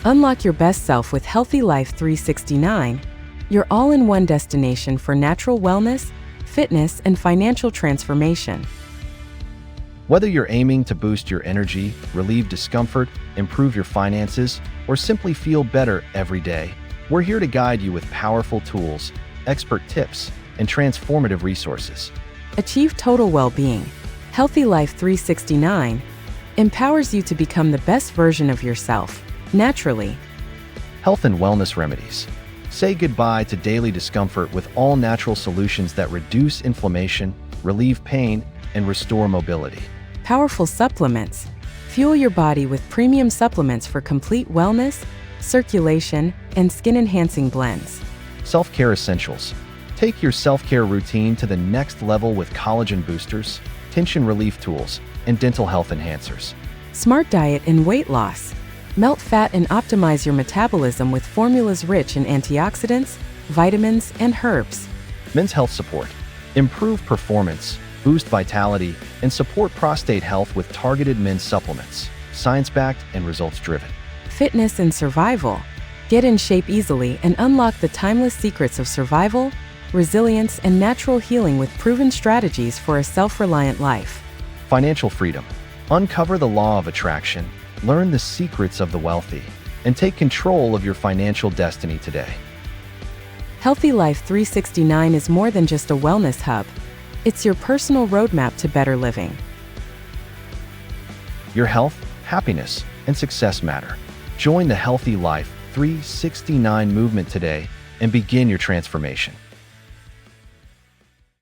Unlock your best self with Healthy Life 369, your all-in-one destination for natural wellness, fitness, and financial transformation. Whether you're aiming to boost your energy, relieve discomfort, improve your finances, or simply feel better every day, we're here to guide you with powerful tools, expert tips, and transformative resources. Achieve total well-being. Healthy Life 369 empowers you to become the best version of yourself, naturally. Health and wellness remedies. Say goodbye to daily discomfort with all natural solutions that reduce inflammation, relieve pain, and restore mobility. Powerful supplements. Fuel your body with premium supplements for complete wellness, circulation, and skin-enhancing blends. Self-care essentials. Take your self-care routine to the next level with collagen boosters, tension relief tools, and dental health enhancers. Smart diet and weight loss. Melt fat and optimize your metabolism with formulas rich in antioxidants, vitamins, and herbs. Men's health support. Improve performance, boost vitality, and support prostate health with targeted men's supplements, science-backed and results-driven. Fitness and survival. Get in shape easily and unlock the timeless secrets of survival, resilience, and natural healing with proven strategies for a self-reliant life. Financial freedom. Uncover the law of attraction, learn the secrets of the wealthy, and take control of your financial destiny today. Healthy Life 369 is more than just a wellness hub. It's your personal roadmap to better living. Your health, happiness, and success matter. Join the Healthy Life 369 movement today and begin your transformation.